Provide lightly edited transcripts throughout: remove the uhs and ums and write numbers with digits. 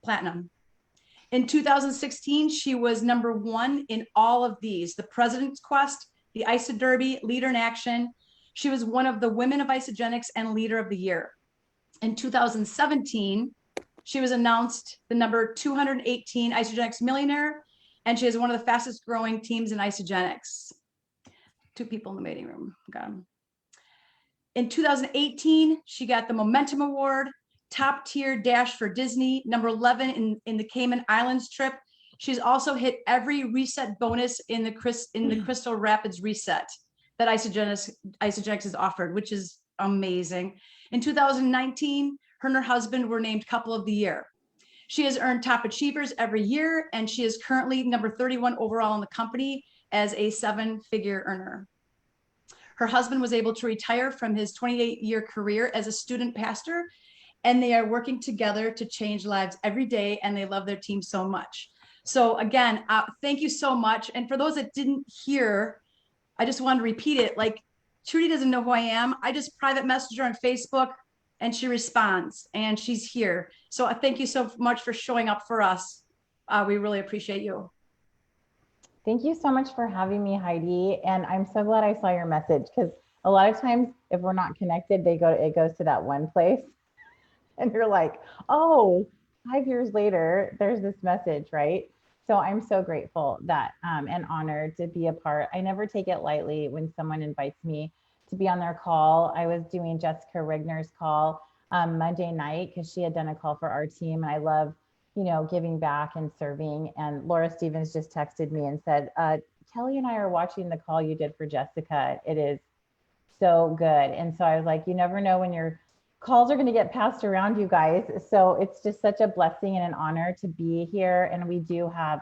platinum. In 2016, she was #1 in all of these: the President's Quest, the ISA Derby, Leader in Action. She was one of the Women of Isagenix and Leader of the Year. In 2017, she was announced the number 218 Isagenix Millionaire, and she is one of the fastest growing teams in Isagenix. 2 people in the meeting room. Got them. In 2018, she got the Momentum Award, top tier dash for Disney, #11 in the Cayman Islands trip. She's also hit every reset bonus in the Crystal Rapids reset that Isagenix has offered, which is amazing. In 2019, her and her husband were named Couple of the Year. She has earned top achievers every year, and she is currently #31 overall in the company as a 7-figure earner. Her husband was able to retire from his 28-year career as a student pastor, and they are working together to change lives every day, and they love their team so much. So again, thank you so much. And for those that didn't hear, I just wanted to repeat it. Like, Trudy doesn't know who I am. I just private message her on Facebook, and she responds, and she's here. So I thank you so much for showing up for us. We really appreciate you. Thank you so much for having me, Heidi. And I'm so glad I saw your message, because a lot of times if we're not connected, it goes to that one place. And you're like, oh, 5 years later, there's this message, right? So I'm so grateful that and honored to be a part. I never take it lightly when someone invites me to be on their call. I was doing Jessica Rigner's call Monday night because she had done a call for our team. And I love, giving back and serving. And Laura Stevens just texted me and said, Kelly and I are watching the call you did for Jessica. It is so good. And so I was like, you never know when your calls are going to get passed around, you guys. So it's just such a blessing and an honor to be here. And we do have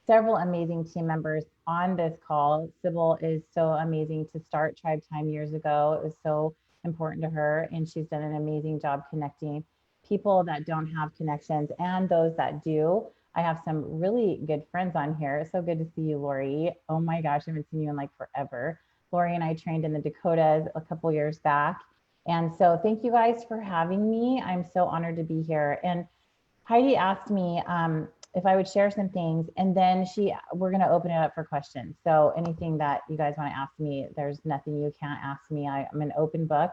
several amazing team members on this call. Sybil is so amazing to start Tribe Time years ago. It was so important to her, and she's done an amazing job connecting people that don't have connections and those that do. I have some really good friends on here. It's so good to see you, Lori. Oh my gosh, I haven't seen you in like forever. Lori and I trained in the Dakotas a couple years back. And so thank you guys for having me. I'm so honored to be here. And Heidi asked me if I would share some things, and then we're going to open it up for questions. So anything that you guys want to ask me, there's nothing you can't ask me. I'm an open book.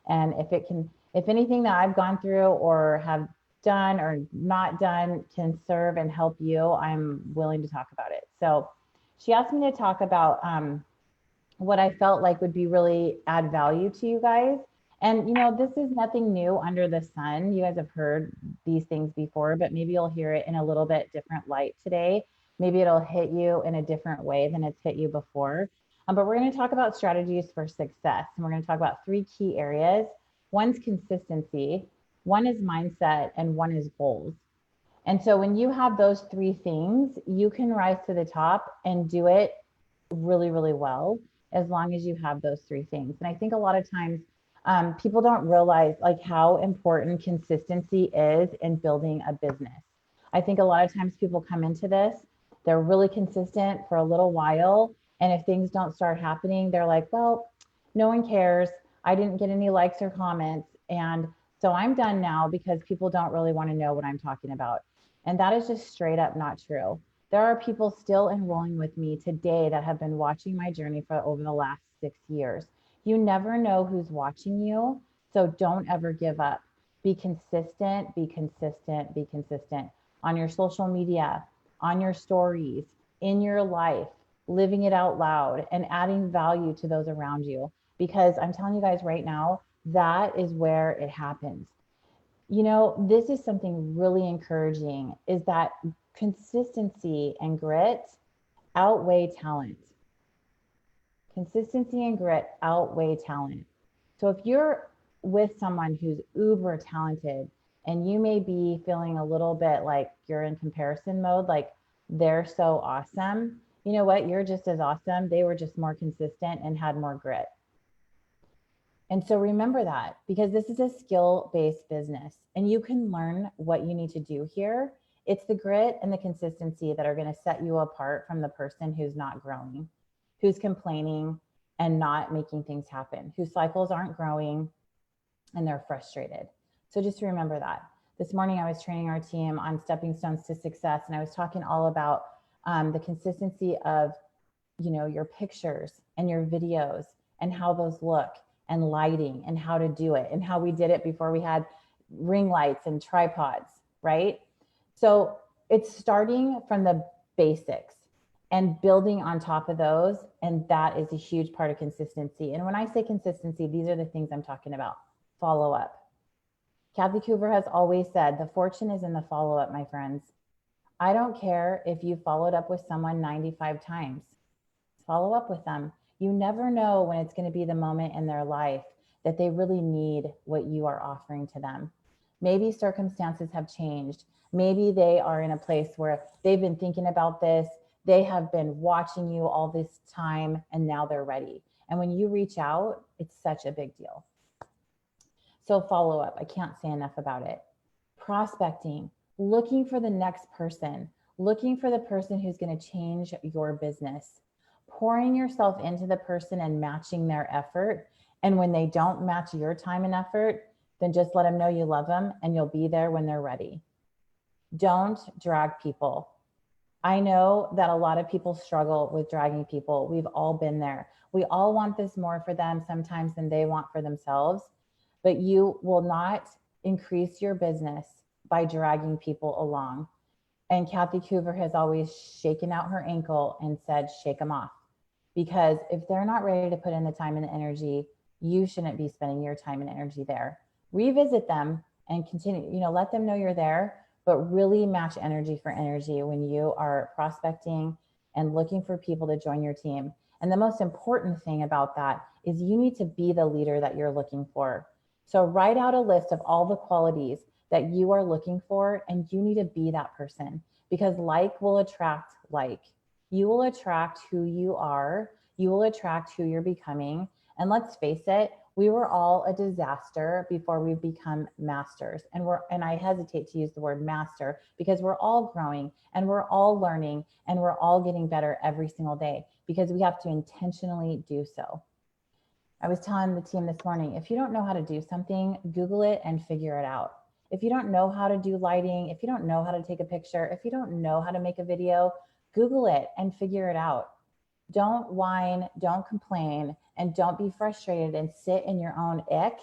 And if anything that I've gone through or have done or not done can serve and help you, I'm willing to talk about it. So she asked me to talk about what I felt like would be really add value to you guys. And, this is nothing new under the sun. You guys have heard these things before, but maybe you'll hear it in a little bit different light today. Maybe it'll hit you in a different way than it's hit you before. But we're going to talk about strategies for success. And we're going to talk about 3 key areas. One's consistency, one is mindset, and one is goals. And so when you have those 3 things, you can rise to the top and do it really, really well, as long as you have those 3 things. And I think a lot of times, people don't realize like how important consistency is in building a business. I think a lot of times people come into this, they're really consistent for a little while. And if things don't start happening, they're like, well, no one cares. I didn't get any likes or comments. And so I'm done now because people don't really want to know what I'm talking about. And that is just straight up not true. There are people still enrolling with me today that have been watching my journey for over the last 6 years. You never know who's watching you, so don't ever give up. Be consistent, be consistent, be consistent on your social media, on your stories, in your life, living it out loud and adding value to those around you. Because I'm telling you guys right now, that is where it happens. This is something really encouraging, is that consistency and grit outweigh talent. Consistency and grit outweigh talent. So if you're with someone who's uber talented and you may be feeling a little bit like you're in comparison mode, like they're so awesome, you know what? You're just as awesome. They were just more consistent and had more grit. And so remember that, because this is a skill-based business and you can learn what you need to do here. It's the grit and the consistency that are going to set you apart from the person who's not growing, who's complaining and not making things happen, whose cycles aren't growing and they're frustrated. So just remember that. This morning, I was training our team on stepping stones to success, and I was talking all about the consistency of, your pictures and your videos and how those look and lighting and how to do it and how we did it before we had ring lights and tripods, right? So it's starting from the basics and building on top of those. And that is a huge part of consistency. And when I say consistency, these are the things I'm talking about. Follow up. Kathy Coover has always said, the fortune is in the follow up, my friends. I don't care if you followed up with someone 95 times. Follow up with them. You never know when it's going to be the moment in their life that they really need what you are offering to them. Maybe circumstances have changed. Maybe they are in a place where they've been thinking about this. They have been watching you all this time, and now they're ready. And when you reach out, it's such a big deal. So follow up, I can't say enough about it. Prospecting, looking for the next person, looking for the person who's going to change your business, pouring yourself into the person and matching their effort. And when they don't match your time and effort, then just let them know you love them and you'll be there when they're ready. Don't drag people. I know that a lot of people struggle with dragging people. We've all been there. We all want this more for them sometimes than they want for themselves, but you will not increase your business by dragging people along. And Kathy Coover has always shaken out her ankle and said, shake them off. Because if they're not ready to put in the time and the energy, you shouldn't be spending your time and energy there. Revisit them and continue, let them know you're there, but really match energy for energy when you are prospecting and looking for people to join your team. And the most important thing about that is you need to be the leader that you're looking for. So write out a list of all the qualities that you are looking for, and you need to be that person, because like will attract like. You will attract who you are. You will attract who you're becoming. And let's face it, we were all a disaster before we become masters. And I hesitate to use the word master because we're all growing and we're all learning and we're all getting better every single day because we have to intentionally do so. I was telling the team this morning, if you don't know how to do something, Google it and figure it out. If you don't know how to do lighting, if you don't know how to take a picture, if you don't know how to make a video, Google it and figure it out. Don't whine, don't complain, and don't be frustrated and sit in your own ick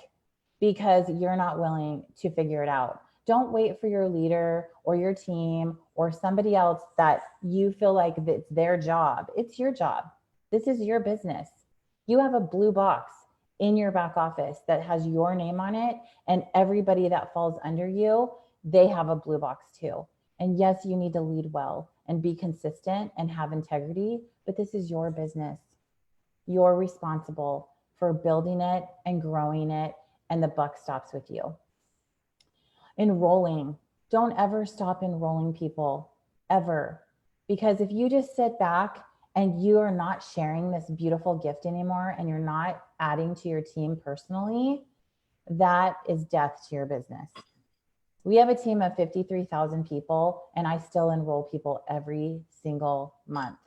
because you're not willing to figure it out. Don't wait for your leader or your team or somebody else that you feel like it's their job. It's your job. This is your business. You have a blue box in your back office that has your name on it, and everybody that falls under you, they have a blue box too. And yes, you need to lead well and be consistent and have integrity, but this is your business. You're responsible for building it and growing it, and the buck stops with you. Enrolling. Don't ever stop enrolling people, ever. Because if you just sit back and you are not sharing this beautiful gift anymore and you're not adding to your team personally, that is death to your business. We have a team of 53,000 people, and I still enroll people every single month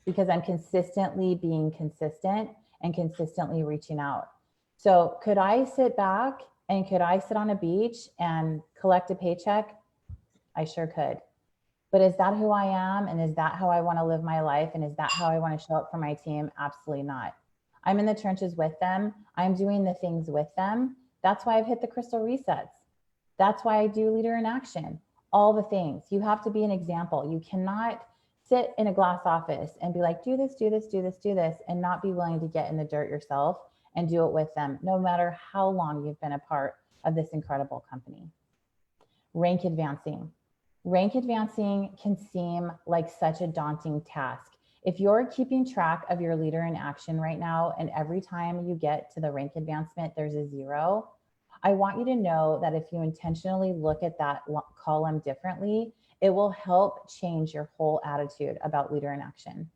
because I'm consistently being consistent and consistently reaching out. So could I sit back and could I sit on a beach and collect a paycheck? I sure could. But is that who I am? And is that how I want to live my life? And is that how I want to show up for my team? Absolutely not. I'm in the trenches with them. I'm doing the things with them. That's why I've hit the crystal resets. That's why I do leader in action, all the things. You have to be an example. You cannot sit in a glass office and be like, do this, do this, do this, do this, and not be willing to get in the dirt yourself and do it with them, no matter how long you've been a part of this incredible company. Rank advancing. Rank advancing can seem like such a daunting task. If you're keeping track of your leader in action right now, and every time you get to the rank advancement, there's a 0, I want you to know that if you intentionally look at that column differently, it will help change your whole attitude about leader in action.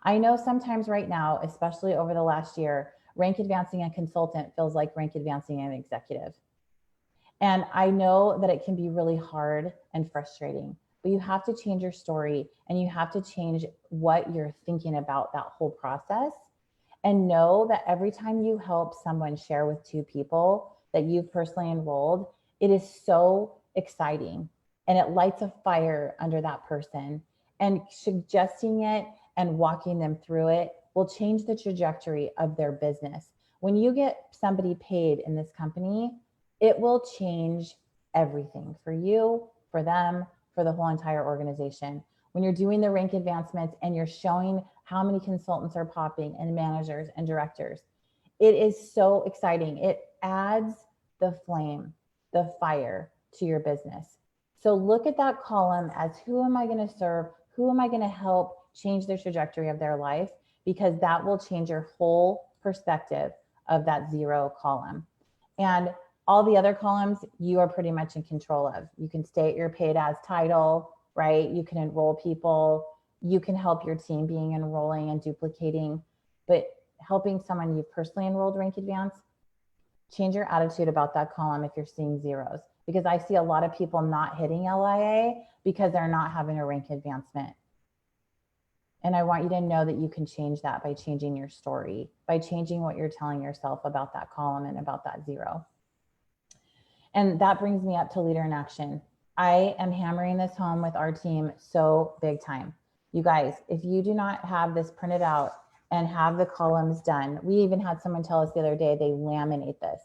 I know sometimes right now, especially over the last year, rank advancing a consultant feels like rank advancing an executive. And I know that it can be really hard and frustrating, but you have to change your story and you have to change what you're thinking about that whole process, and know that every time you help someone share with 2 people that you've personally enrolled, it is so exciting and it lights a fire under that person, and suggesting it and walking them through it will change the trajectory of their business. When you get somebody paid in this company, it will change everything for you, for them, for the whole entire organization. When you're doing the rank advancements and you're showing how many consultants are popping and managers and directors, it is so exciting. It adds the flame, the fire to your business. So look at that column as who am I going to serve? Who am I going to help change the trajectory of their life? Because that will change your whole perspective of that 0 column. And all the other columns you are pretty much in control of. You can state your paid as title, right? You can enroll people. You can help your team being enrolling and duplicating, but helping someone you've personally enrolled rank advance, change your attitude about that column if you're seeing zeros. Because I see a lot of people not hitting LIA because they're not having a rank advancement. And I want you to know that you can change that by changing your story, by changing what you're telling yourself about that column and about that 0. And that brings me up to leader in action. I am hammering this home with our team so big time. You guys, if you do not have this printed out and have the columns done, we even had someone tell us the other day they laminate this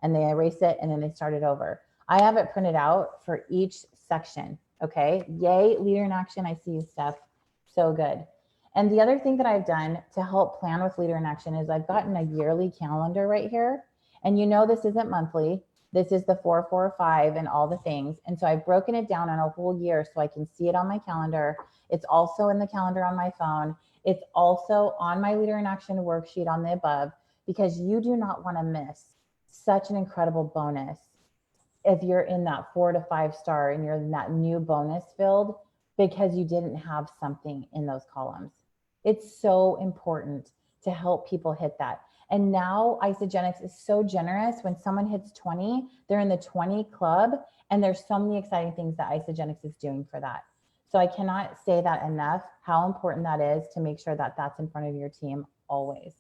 and they erase it and then they start it over. I have it printed out for each section. Okay. Yay, leader in action. I see you, Steph. So good. And the other thing that I've done to help plan with leader in action is I've gotten a yearly calendar right here. And you know, this isn't monthly. This is the 445 and all the things. And so I've broken it down on a whole year so I can see it on my calendar. It's also in the calendar on my phone. It's also on my leader in action worksheet on the above, because you do not want to miss such an incredible bonus if you're in that 4 to 5 star and you're in that new bonus field because you didn't have something in those columns. It's so important to help people hit that. And now Isagenix is so generous. When someone hits 20, they're in the 20 club, and there's so many exciting things that Isagenix is doing for that. So I cannot say that enough, how important that is to make sure that that's in front of your team always.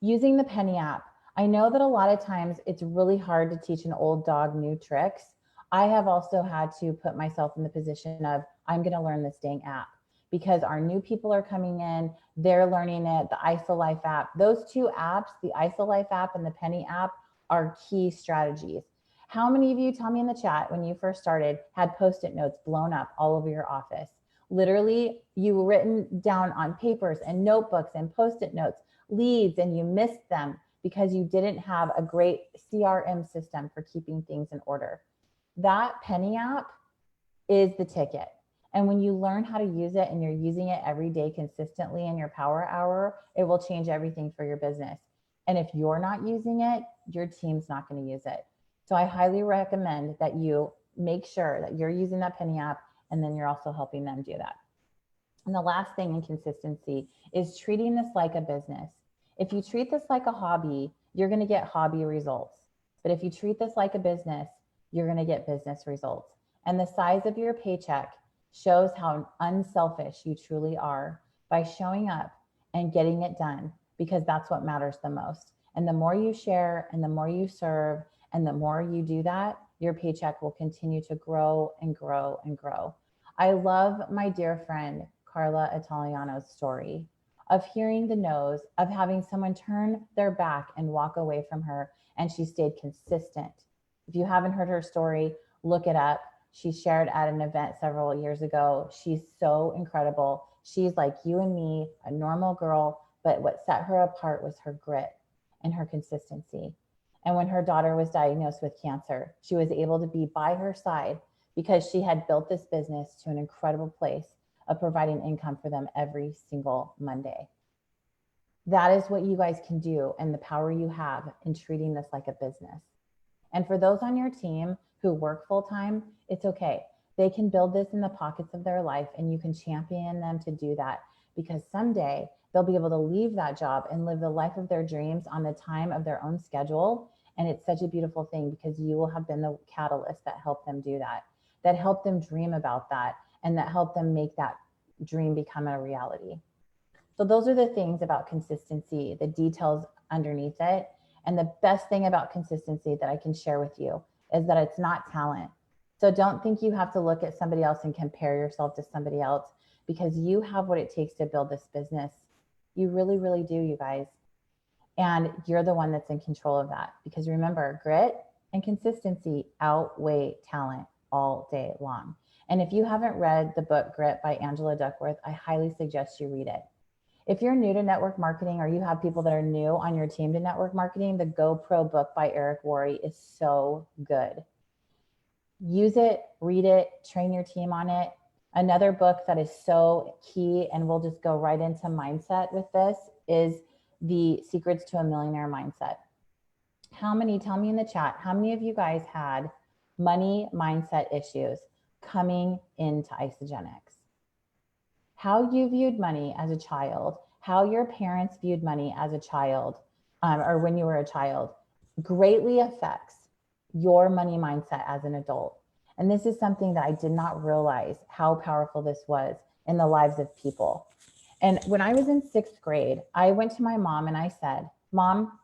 Using the Penny app. I know that a lot of times it's really hard to teach an old dog new tricks. I have also had to put myself in the position of, I'm going to learn this dang app, because our new people are coming in, they're learning it, the IsoLife app. Those 2 apps, the IsoLife app and the Penny app, are key strategies. How many of you, tell me in the chat, when you first started, had Post-it notes blown up all over your office? Literally, you were written down on papers and notebooks and Post-it notes, leads, and you missed them because you didn't have a great CRM system for keeping things in order. That Penny app is the ticket. And when you learn how to use it and you're using it every day consistently in your power hour, it will change everything for your business. And if you're not using it, your team's not going to use it. So I highly recommend that you make sure that you're using that Penny app, and then you're also helping them do that. And the last thing in consistency is treating this like a business. If you treat this like a hobby, you're going to get hobby results. But if you treat this like a business, you're going to get business results. And the size of your paycheck shows how unselfish you truly are by showing up and getting it done, because that's what matters the most. And the more you share and the more you serve and the more you do that, your paycheck will continue to grow and grow and grow. I love my dear friend Carla Italiano's story of hearing the no's, of having someone turn their back and walk away from her, and she stayed consistent. If you haven't heard her story, look it up. She shared at an event several years ago. She's so incredible. She's like you and me, a normal girl, but what set her apart was her grit and her consistency. And when her daughter was diagnosed with cancer, she was able to be by her side because she had built this business to an incredible place of providing income for them every single Monday. That is what you guys can do, and the power you have in treating this like a business. And for those on your team who work full-time, it's okay. They can build this in the pockets of their life, and you can champion them to do that, because someday they'll be able to leave that job and live the life of their dreams on the time of their own schedule. And it's such a beautiful thing, because you will have been the catalyst that helped them do that, that helped them dream about that, and that helped them make that dream become a reality. So those are the things about consistency, the details underneath it. And the best thing about consistency that I can share with you is that it's not talent. So don't think you have to look at somebody else and compare yourself to somebody else, because you have what it takes to build this business. You really, really do, you guys. And you're the one that's in control of that, because remember, grit and consistency outweigh talent all day long. And if you haven't read the book Grit by Angela Duckworth, I highly suggest you read it. If you're new to network marketing, or you have people that are new on your team to network marketing, the GoPro book by Eric Worre is so good. Use it, read it, train your team on it. Another book that is so key, and we'll just go right into mindset with this, is The Secrets to a Millionaire Mindset. How many, tell me in the chat, how many of you guys had money mindset issues coming into Isagenix? How you viewed money as a child, how your parents viewed money as a child, or when you were a child, greatly affects your money mindset as an adult. And this is something that I did not realize how powerful this was in the lives of people. And when I was in 6th grade, I went to my mom and I said, Mom,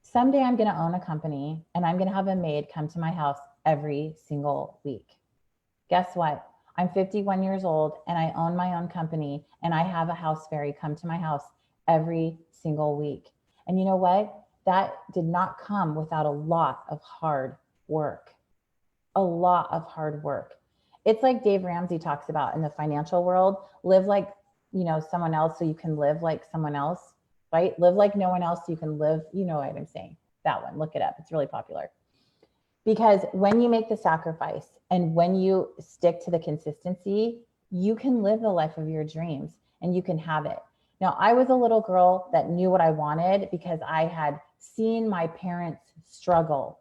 someday I'm going to own a company and I'm going to have a maid come to my house every single week. Guess what? I'm 51 years old and I own my own company, and I have a house fairy come to my house every single week. And you know what? That did not come without a lot of hard work. A lot of hard work. It's like Dave Ramsey talks about in the financial world, live like, someone else so you can live like someone else, right? Live like no one else so you can live, you know what I'm saying. That one, look it up. It's really popular. Because when you make the sacrifice and when you stick to the consistency, you can live the life of your dreams and you can have it. Now, I was a little girl that knew what I wanted because I had seen my parents struggle.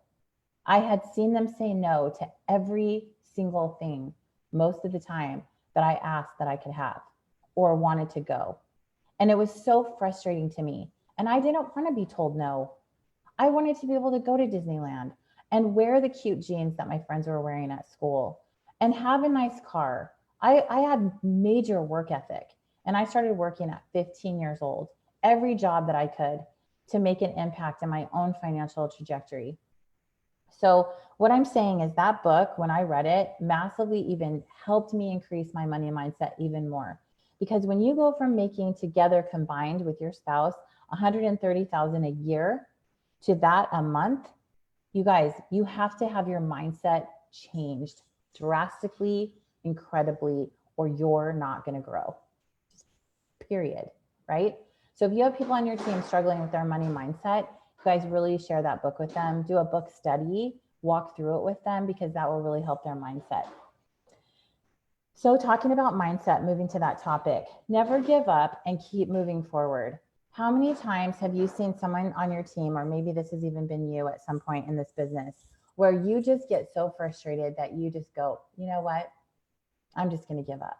I had seen them say no to every single thing most of the time that I asked that I could have or wanted to go. And it was so frustrating to me. And I didn't want to be told no. I wanted to be able to go to Disneyland and wear the cute jeans that my friends were wearing at school and have a nice car. I had major work ethic, and I started working at 15 years old, every job that I could, to make an impact in my own financial trajectory. So what I'm saying is that book, when I read it, massively even helped me increase my money mindset even more. Because when you go from making together combined with your spouse $130,000 a year to that a month, you guys, you have to have your mindset changed drastically, incredibly, or you're not going to grow. Period. Right? So if you have people on your team struggling with their money mindset, you guys really share that book with them. Do a book study, walk through it with them, because that will really help their mindset. So talking about mindset, moving to that topic, never give up and keep moving forward. How many times have you seen someone on your team, or maybe this has even been you at some point in this business, where you just get so frustrated that you just go, you know what? I'm just going to give up.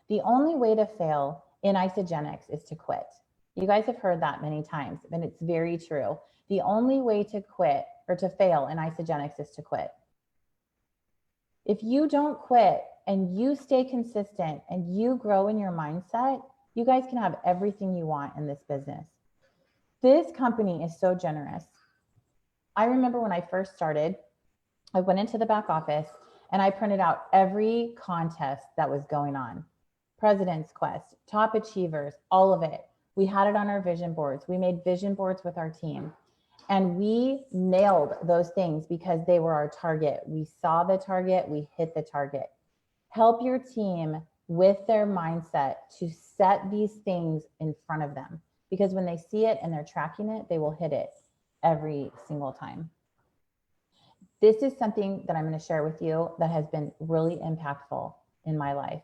The only way to fail in Isagenix is to quit. You guys have heard that many times, and it's very true. The only way to quit or to fail in Isagenix is to quit. If you don't quit and you stay consistent and you grow in your mindset, you guys can have everything you want in this business. This company is so generous. I remember when I first started, I went into the back office and I printed out every contest that was going on. President's Quest, Top Achievers, all of it. We had it on our vision boards. We made vision boards with our team. And we nailed those things because they were our target. We saw the target, we hit the target. Help your team with their mindset to set these things in front of them, because when they see it and they're tracking it, they will hit it every single time. This is something that I'm going to share with you that has been really impactful in my life.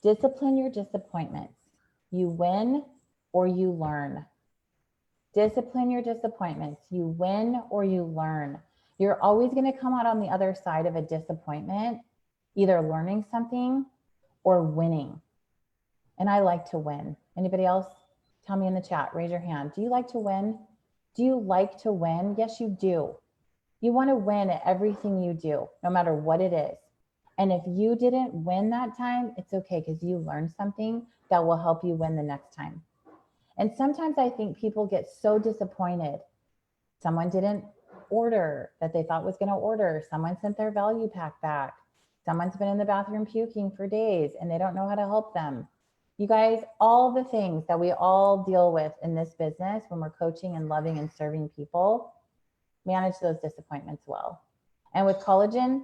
Discipline your disappointments. You win or you learn. Discipline your disappointments. You win or you learn. You're always going to come out on the other side of a disappointment, either learning something or winning. And I like to win. Anybody else? Tell me in the chat, raise your hand. Do you like to win? Do you like to win? Yes, you do. You want to win at everything you do, no matter what it is. And if you didn't win that time, it's okay, because you learned something that will help you win the next time. And sometimes I think people get so disappointed. Someone didn't order that they thought was going to order. Someone sent their value pack back. Someone's been in the bathroom puking for days and they don't know how to help them. You guys, all the things that we all deal with in this business when we're coaching and loving and serving people, manage those disappointments well. And with collagen,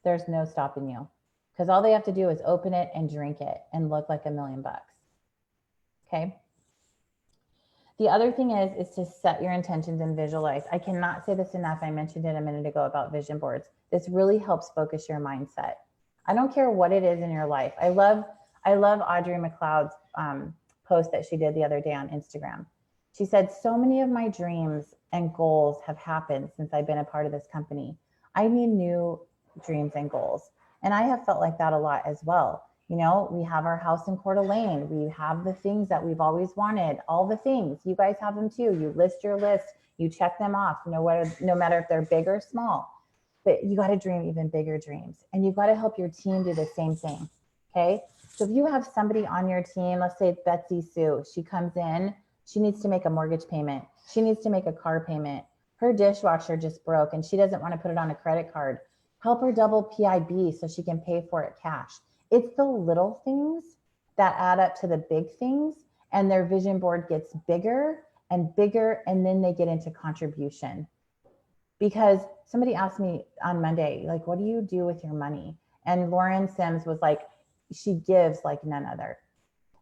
there's no stopping you, because all they have to do is open it and drink it and look like $1 million. Okay. The other thing is to set your intentions and visualize. I cannot say this enough. I mentioned it a minute ago about vision boards. This really helps focus your mindset. I don't care what it is in your life. I love Audrey McLeod's post that she did the other day on Instagram. She said, so many of my dreams and goals have happened since I've been a part of this company. I need new dreams and goals. And I have felt like that a lot as well. You know, we have our house in Coeur d'Alene. We have the things that we've always wanted, all the things. You guys have them too. You list your list, you check them off, no matter if they're big or small. But you got to dream even bigger dreams. And you've got to help your team do the same thing. Okay. So if you have somebody on your team, let's say it's Betsy Sue, she comes in, she needs to make a mortgage payment. She needs to make a car payment. Her dishwasher just broke and she doesn't want to put it on a credit card. Help her double PIB so she can pay for it cash. It's the little things that add up to the big things, and their vision board gets bigger and bigger, and then they get into contribution. Because somebody asked me on Monday, like, what do you do with your money? And Lauren Sims was like, she gives like none other.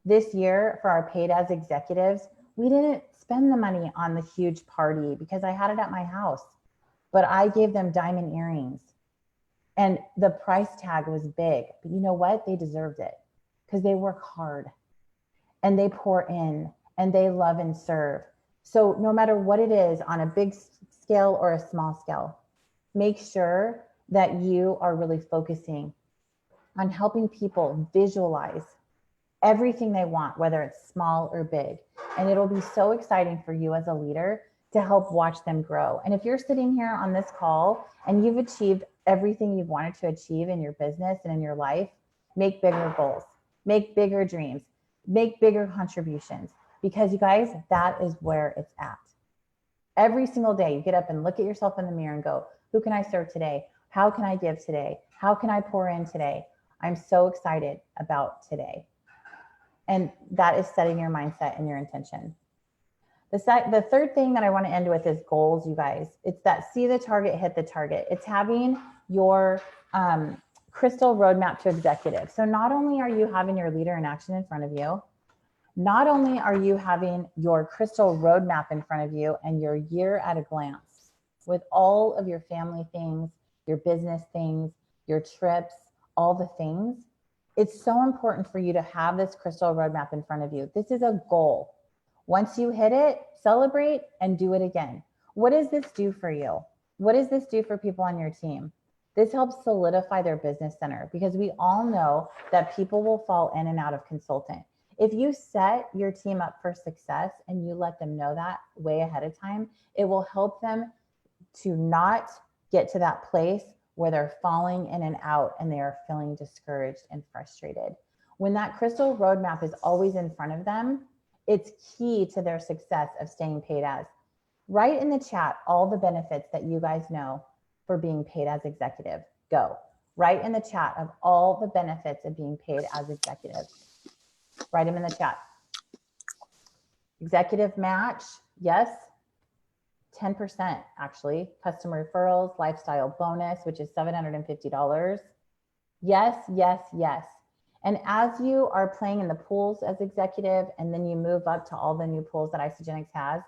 This year for our paid as executives, we didn't spend the money on the huge party because I had it at my house, but I gave them diamond earrings. And the price tag was big, but you know what? They deserved it because they work hard and they pour in and they love and serve. So no matter what it is, on a big scale or a small scale, make sure that you are really focusing on helping people visualize everything they want, whether it's small or big. And it'll be so exciting for you as a leader to help watch them grow. And if you're sitting here on this call and you've achieved everything you've wanted to achieve in your business and in your life, make bigger goals, make bigger dreams, make bigger contributions, because you guys, that is where it's at. Every single day, you get up and look at yourself in the mirror and go, who can I serve today? How can I give today? How can I pour in today? I'm so excited about today. And that is setting your mindset and your intention. The third thing that I want to end with is goals, you guys. It's that see the target, hit the target. It's having your crystal roadmap to executive. So not only are you having your leader in action in front of you, not only are you having your crystal roadmap in front of you and your year at a glance with all of your family things, your business things, your trips, all the things. It's so important for you to have this crystal roadmap in front of you. This is a goal. Once you hit it, celebrate and do it again. What does this do for you? What does this do for people on your team? This helps solidify their business center, because we all know that people will fall in and out of consultant. If you set your team up for success and you let them know that way ahead of time, it will help them to not get to that place where they're falling in and out and they are feeling discouraged and frustrated. When that crystal roadmap is always in front of them, it's key to their success of staying paid as. Write in the chat all the benefits that you guys know for being paid as executive. Go. Write in the chat of all the benefits of being paid as executive. Write them in the chat. Executive match, yes. 10% actually. Customer referrals, lifestyle bonus, which is $750. Yes, yes, yes. And as you are playing in the pools as executive, and then you move up to all the new pools that Isagenix has,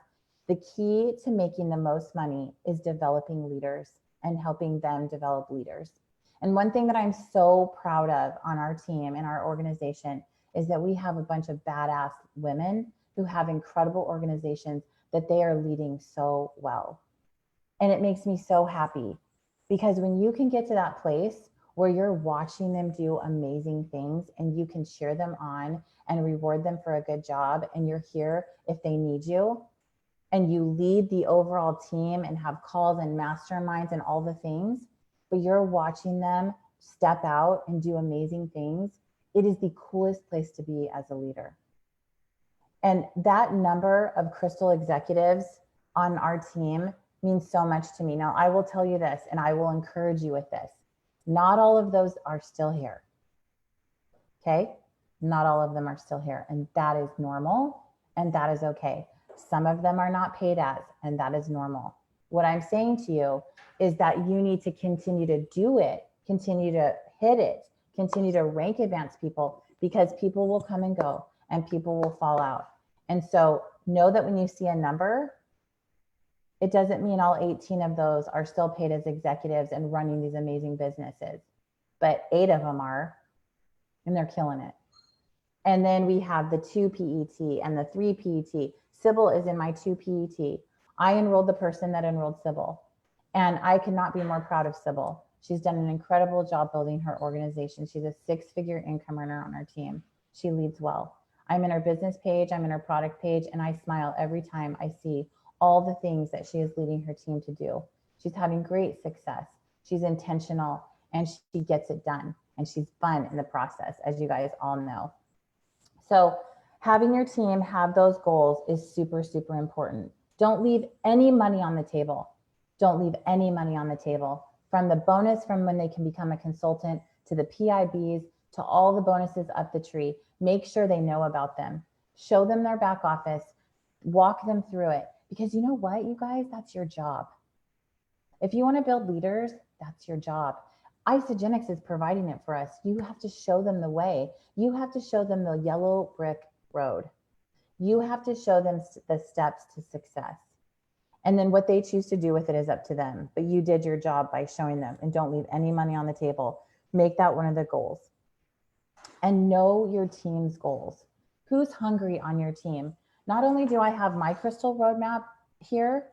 the key to making the most money is developing leaders and helping them develop leaders. And one thing that I'm so proud of on our team and our organization is that we have a bunch of badass women who have incredible organizations that they are leading so well. And it makes me so happy, because when you can get to that place where you're watching them do amazing things and you can cheer them on and reward them for a good job, and you're here if they need you, and you lead the overall team and have calls and masterminds and all the things, but you're watching them step out and do amazing things, it is the coolest place to be as a leader. And that number of crystal executives on our team means so much to me. Now, I will tell you this, and I will encourage you with this. Not all of those are still here. Okay? Not all of them are still here, and that is normal, and that is okay. Some of them are not paid as, and that is normal. What I'm saying to you is that you need to continue to do it, continue to hit it, continue to rank advance people, because people will come and go and people will fall out. And so know that when you see a number, it doesn't mean all 18 of those are still paid as executives and running these amazing businesses, but 8 of them are, and they're killing it. And then we have the 2 PET and the 3 PET. Sybil is in my 2 PET. I enrolled the person that enrolled Sybil, and I could not be more proud of Sybil. She's done an incredible job building her organization. She's a 6-figure income earner on our team. She leads well. I'm in her business page, I'm in her product page, and I smile every time I see all the things that she is leading her team to do. She's having great success. She's intentional, and she gets it done. And she's fun in the process, as you guys all know. So having your team have those goals is super, super important. Don't leave any money on the table. Don't leave any money on the table. From the bonus from when they can become a consultant, to the PIBs, to all the bonuses up the tree, make sure they know about them. Show them their back office, walk them through it. Because you know what, you guys, that's your job. If you want to build leaders, that's your job. Isagenix is providing it for us. You have to show them the way. You have to show them the yellow brick road. You have to show them the steps to success. And then what they choose to do with it is up to them. But you did your job by showing them, and don't leave any money on the table. Make that one of the goals. And know your team's goals. Who's hungry on your team? Not only do I have my crystal roadmap here,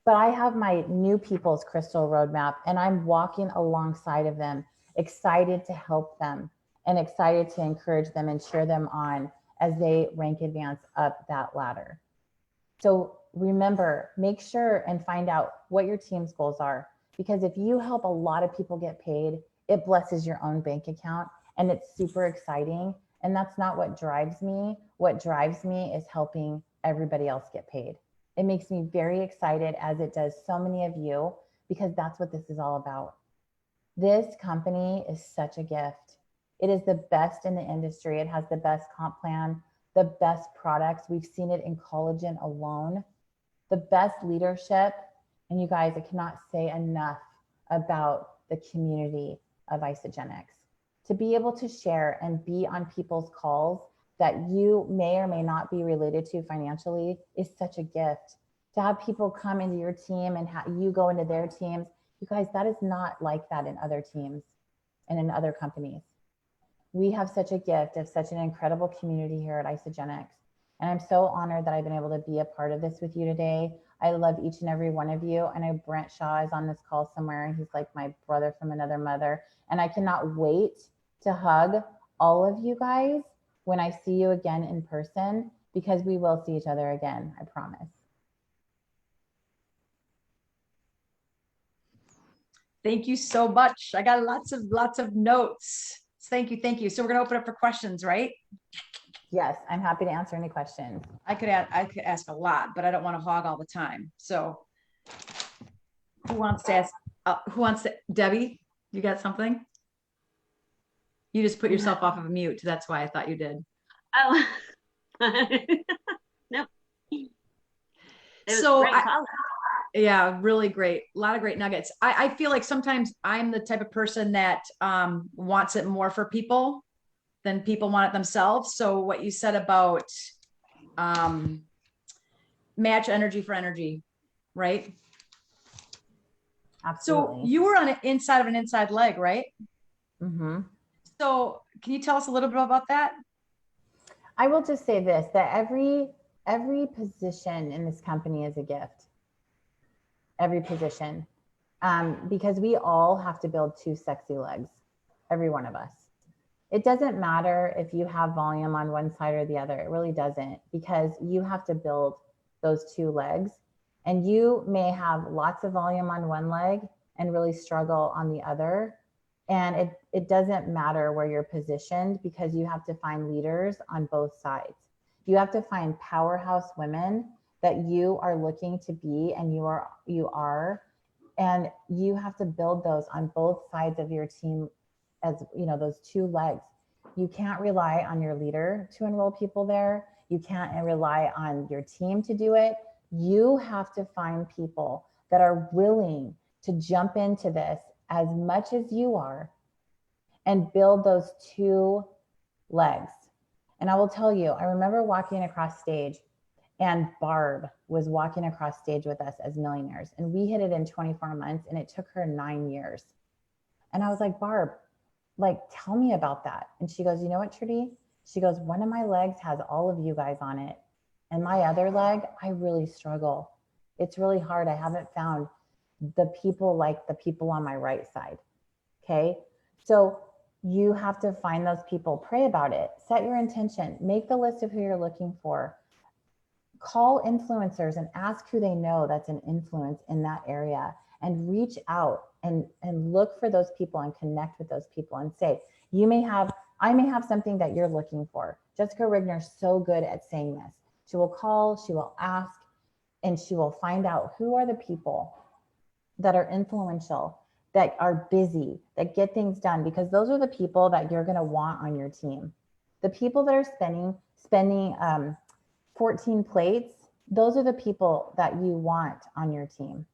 but I have my new people's crystal roadmap, and I'm walking alongside of them, excited to help them and excited to encourage them and cheer them on as they rank advance up that ladder. So remember, make sure and find out what your team's goals are, because if you help a lot of people get paid, it blesses your own bank account, and it's super exciting. And that's not what drives me. What drives me is helping everybody else get paid. It makes me very excited, as it does so many of you, because that's what this is all about. This company is such a gift. It is the best in the industry. It has the best comp plan, the best products. We've seen it in collagen alone, the best leadership. And you guys, I cannot say enough about the community of Isagenix. To be able to share and be on people's calls that you may or may not be related to financially is such a gift. To have people come into your team and you go into their teams, you guys, that is not like that in other teams and in other companies. We have such a gift of such an incredible community here at Isagenix. And I'm so honored that I've been able to be a part of this with you today. I love each and every one of you. I know Brent Shaw is on this call somewhere, and he's like my brother from another mother. And I cannot wait to hug all of you guys when I see you again in person, because we will see each other again, I promise. Thank you so much. I got lots of notes. Thank you, thank you. So we're gonna open up for questions, right? Yes, I'm happy to answer any questions. I could ask a lot, but I don't want to hog all the time. So who wants to ask? Debbie, you got something? You just put yourself off of a mute. That's why I thought you did. Oh, nope. So yeah, really great. A lot of great nuggets. I feel like sometimes I'm the type of person that wants it more for people than people want it themselves. So what you said about match energy for energy, right? Absolutely. So you were on an inside of an inside leg, right? Mm-hmm. So can you tell us a little bit about that? I will just say this, that every position in this company is a gift. Every position. Because we all have to build 2 sexy legs, every one of us. It doesn't matter if you have volume on one side or the other. It really doesn't, because you have to build those 2 legs, and you may have lots of volume on one leg and really struggle on the other. And it doesn't matter where you're positioned, because you have to find leaders on both sides. You have to find powerhouse women that you are looking to be, and you are, and you have to build those on both sides of your team, as you know, those two legs. You can't rely on your leader to enroll people there. You can't rely on your team to do it. You have to find people that are willing to jump into this as much as you are and build those two legs. And I will tell you, I remember walking across stage, and Barb was walking across stage with us as millionaires, and we hit it in 24 months, and it took her 9 years. And I was like, Barb, like, tell me about that. And she goes, you know what, Trudy? She goes, one of my legs has all of you guys on it, and my other leg, I really struggle. It's really hard. I haven't found the people like the people on my right side. Okay. So you have to find those people, pray about it, set your intention, make the list of who you're looking for, call influencers and ask who they know that's an influence in that area, and reach out and look for those people and connect with those people and say, I may have something that you're looking for. Jessica Rigner's so good at saying this. She will call, she will ask, and she will find out who are the people that are influential, that are busy, that get things done, because those are the people that you're going to want on your team. The people that are spending 14 plates, those are the people that you want on your team.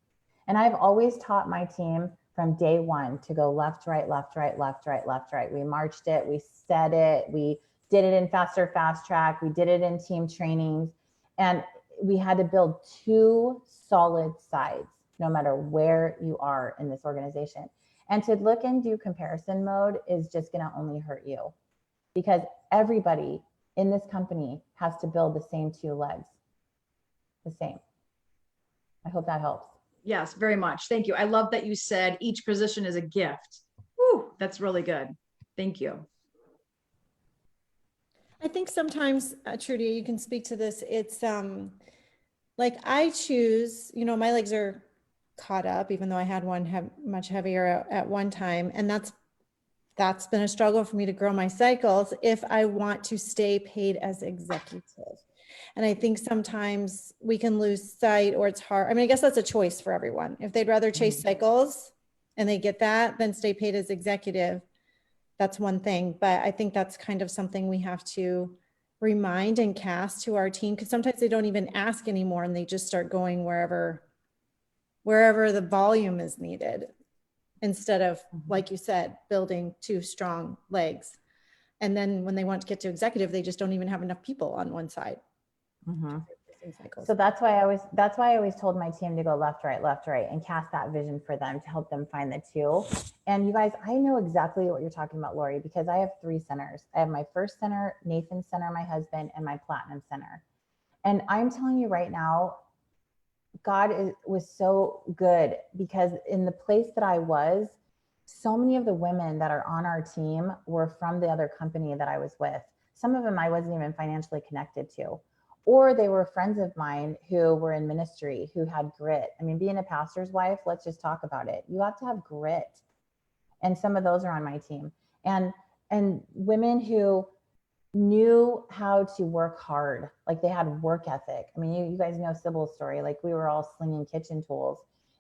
And I've always taught my team from day one to go left, right, left, right, left, right, left, right. We marched it, we said it, we did it in faster fast track, we did it in team trainings, and we had to build two solid sides no matter where you are in this organization. And to look and do comparison mode is just going to only hurt you, because everybody in this company has to build the same two legs, the same. I hope that helps. Yes, very much. Thank you. I love that you said each position is a gift. Woo, that's really good. Thank you. I think sometimes, Trudy, you can speak to this. It's like I choose, you know, my legs are caught up, even though I had one much heavier at one time. And that's been a struggle for me to grow my cycles if I want to stay paid as executive. And I think sometimes we can lose sight, or it's hard. I mean, I guess that's a choice for everyone. If they'd rather chase cycles and they get that, then stay paid as executive. That's one thing. But I think that's kind of something we have to remind and cast to our team, because sometimes they don't even ask anymore and they just start going wherever the volume is needed, instead of, like you said, building two strong legs. And then when they want to get to executive, they just don't even have enough people on one side. Mm-hmm. So that's why I always told my team to go left, right, and cast that vision for them to help them find the two. And you guys, I know exactly what you're talking about, Lori, because I have 3 centers. I have my first center, Nathan's center, my husband, and my platinum center. And I'm telling you right now, God was so good, because in the place that I was, so many of the women that are on our team were from the other company that I was with. Some of them I wasn't even financially connected to, or they were friends of mine who were in ministry, who had grit. I mean, being a pastor's wife, let's just talk about it. You have to have grit. And some of those are on my team. And women who knew how to work hard, like they had work ethic. I mean, you guys know Sybil's story. Like, we were all slinging kitchen tools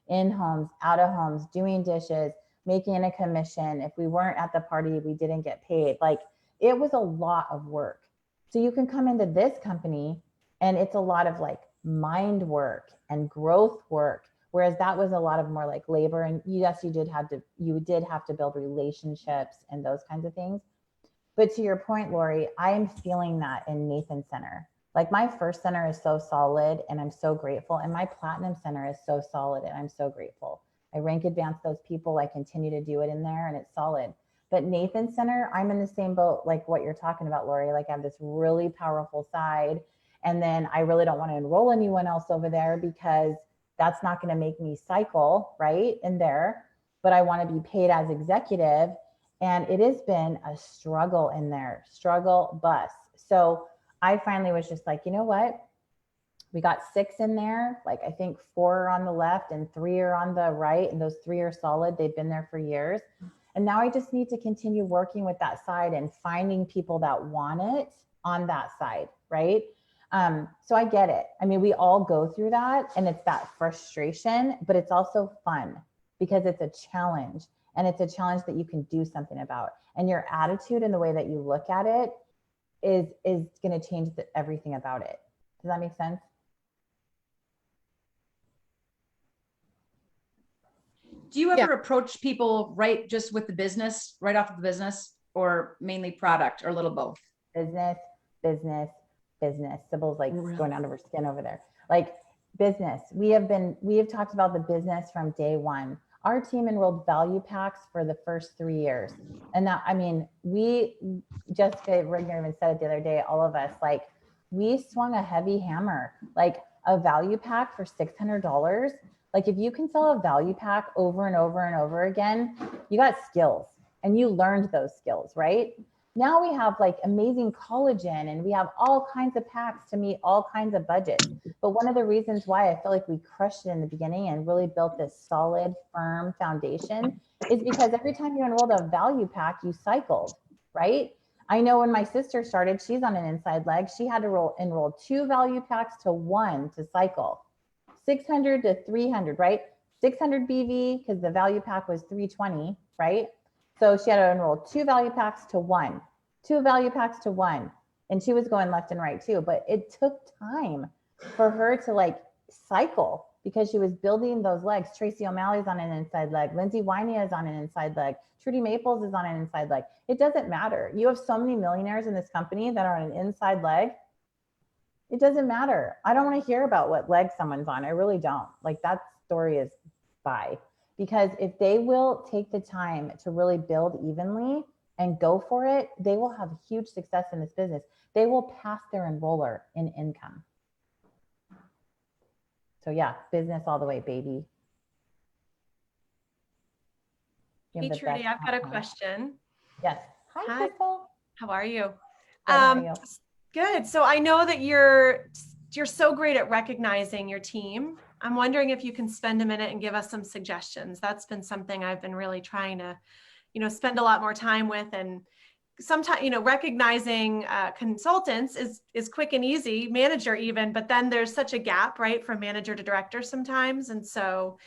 in homes, out of homes, doing dishes, making a commission. If we weren't at the party, we didn't get paid. Like, it was a lot of work. So you can come into this company and it's a lot of like mind work and growth work, whereas that was a lot of more like labor. And yes, you did have to build relationships and those kinds of things. But to your point, Lori, I am feeling that in Nathan Center. Like, my first center is so solid and I'm so grateful. And my platinum center is so solid and I'm so grateful. I rank advance those people. I continue to do it in there and it's solid. But Nathan Center, I'm in the same boat, like what you're talking about, Lori. Like, I have this really powerful side. And then I really don't want to enroll anyone else over there, because that's not going to make me cycle right in there. But I want to be paid as executive. And it has been a struggle in there, struggle bus. So I finally was just like, you know what? We got 6 in there. Like, I think 4 are on the left and 3 are on the right. And those 3 are solid. They've been there for years. And now I just need to continue working with that side and finding people that want it on that side, right? So I get it. I mean, we all go through that, and it's that frustration, but it's also fun because it's a challenge, and it's a challenge that you can do something about. And your attitude and the way that you look at it is going to change everything about it. Does that make sense? Do you ever approach people right just with the business, right off of the business, or mainly product, or a little both? Business, business, business. Sybil's like going out of her skin over there. Like business. We have talked about the business from day one. Our team enrolled value packs for the first 3 years. And now, I mean, Jessica Rigner even said it the other day, all of us, like, we swung a heavy hammer, like a value pack for $600. Like, if you can sell a value pack over and over and over again, you got skills and you learned those skills, right? Now we have like amazing collagen, and we have all kinds of packs to meet all kinds of budgets. But one of the reasons why I feel like we crushed it in the beginning and really built this solid, firm foundation is because every time you enrolled a value pack, you cycled, right? I know when my sister started, she's on an inside leg. She had to enroll 2 value packs to 1 to cycle. 600 to 300, right? 600 BV because the value pack was 320, right? So she had to enroll 2 value packs to 1, 2 value packs to 1. And she was going left and right too, but it took time for her to like cycle because she was building those legs. Tracy O'Malley's on an inside leg. Lindsay Wynea is on an inside leg. Trudy Maples is on an inside leg. It doesn't matter. You have so many millionaires in this company that are on an inside leg. It doesn't matter. I don't want to hear about what leg someone's on. I really don't. Like, that story is bye. Because if they will take the time to really build evenly and go for it, they will have huge success in this business. They will pass their enroller in income. So yeah, business all the way, baby. Hey, Trudy, I've got a question. Yes. Hi, Crystal. How are you? How are you? Good. So I know that you're so great at recognizing your team. I'm wondering if you can spend a minute and give us some suggestions. That's been something I've been really trying to, spend a lot more time with. And sometimes, recognizing consultants is quick and easy, manager even, but then there's such a gap, right, from manager to director sometimes. And so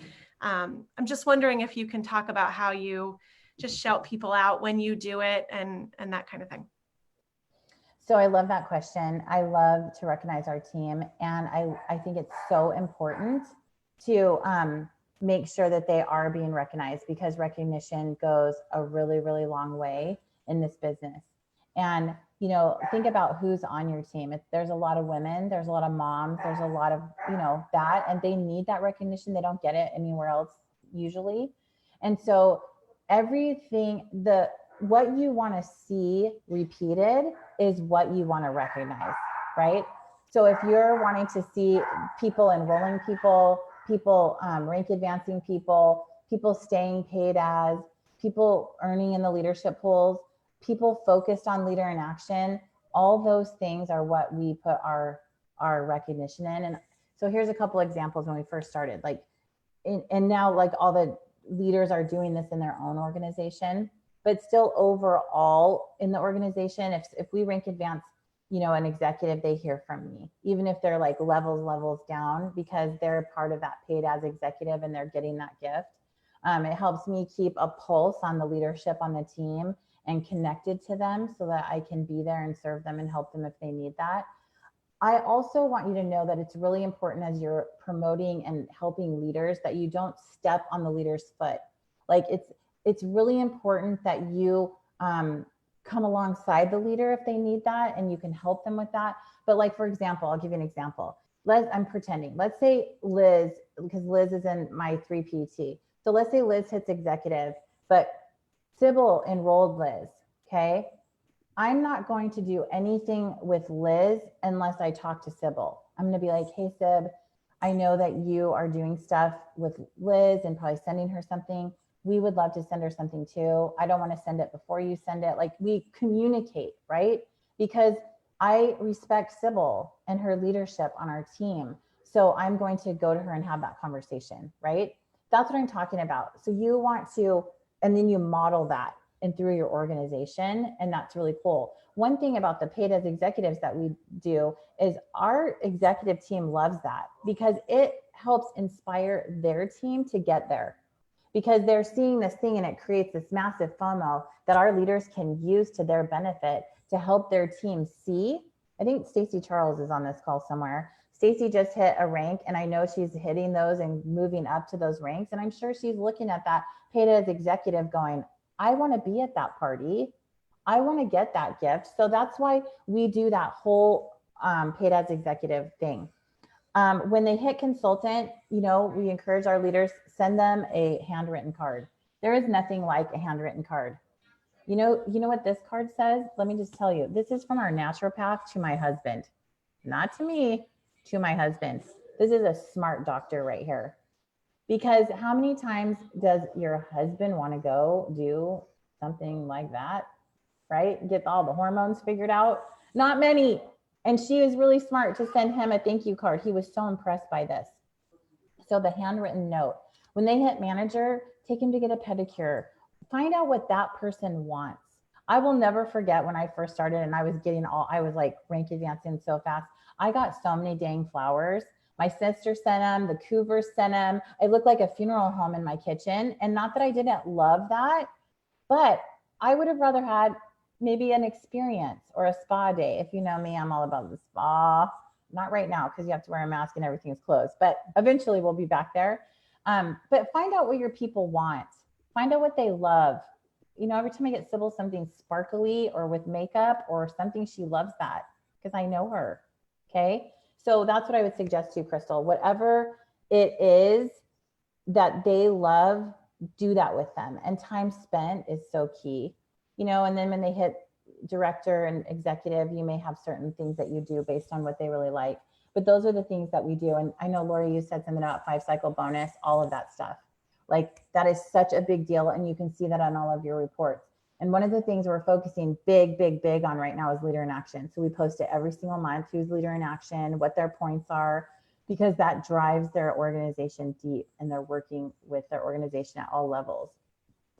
I'm just wondering if you can talk about how you just shout people out when you do it and that kind of thing. So I love that question. I love to recognize our team. And I think it's so important to make sure that they are being recognized, because recognition goes a really, really long way in this business. And, think about who's on your team. There's a lot of women, there's a lot of moms, there's a lot of, that, and they need that recognition. They don't get it anywhere else usually. And so what you want to see repeated is what you want to recognize, right? So if you're wanting to see people enrolling people rank advancing people staying paid as, people earning in the leadership pools, people focused on leader in action, all those things are what we put our recognition in. And so here's a couple examples when we first started, and now like all the leaders are doing this in their own organization. But still overall in the organization, if we rank advance, an executive, they hear from me, even if they're like levels down, because they're part of that paid as executive and they're getting that gift. It helps me keep a pulse on the leadership on the team and connected to them so that I can be there and serve them and help them if they need that. I also want you to know that it's really important as you're promoting and helping leaders that you don't step on the leader's foot. Like it's really important that you come alongside the leader if they need that, and you can help them with that. But like, for example, I'll give you an example. I'm pretending. Let's say Liz, because Liz is in my 3PT. So let's say Liz hits executive, but Sybil enrolled Liz, okay? I'm not going to do anything with Liz unless I talk to Sybil. I'm gonna be like, hey, Syb, I know that you are doing stuff with Liz and probably sending her something. We would love to send her something too. I don't want to send it before you send it. Like, we communicate, right? Because I respect Sybil and her leadership on our team. So I'm going to go to her and have that conversation, right? That's what I'm talking about. So you want to, and then you model that and through your organization. And that's really cool. One thing about the paid as executives that we do is our executive team loves that because it helps inspire their team to get there, because they're seeing this thing and it creates this massive FOMO that our leaders can use to their benefit to help their team see. I think Stacey Charles is on this call somewhere. Stacey just hit a rank, and I know she's hitting those and moving up to those ranks. And I'm sure she's looking at that paid as executive going, I want to be at that party. I want to get that gift. So that's why we do that whole paid as executive thing. When they hit consultant, you know, we encourage our leaders, send them a handwritten card. There is nothing like a handwritten card. You know what this card says? Let me just tell you, this is from our naturopath to my husband, not to me, to my husband. This is a smart doctor right here. Because how many times does your husband want to go do something like that, right? Get all the hormones figured out? Not many. And she was really smart to send him a thank you card. He was so impressed by this. So the handwritten note, when they hit manager, take him to get a pedicure. Find out what that person wants. I will never forget when I first started and I was like rank advancing so fast. I got so many dang flowers. My sister sent them, the Cougars sent them. I looked like a funeral home in my kitchen. And not that I didn't love that, but I would have rather had maybe an experience or a spa day. If you know me, I'm all about the spa. Not right now because you have to wear a mask and everything's closed, but eventually we'll be back there. But find out what your people want. Find out what they love. You know, every time I get Sybil something sparkly or with makeup or something, she loves that because I know her. Okay. So that's what I would suggest to you, Crystal. Whatever it is that they love, do that with them. And time spent is so key. You know, and then when they hit director and executive, you may have certain things that you do based on what they really like. But those are the things that we do. And I know, Lori, you said something about 5-cycle bonus, all of that stuff. Like that is such a big deal. And you can see that on all of your reports. And one of the things we're focusing big on right now is leader in action. So we post it every single month, who's leader in action, what their points are, because that drives their organization deep and they're working with their organization at all levels.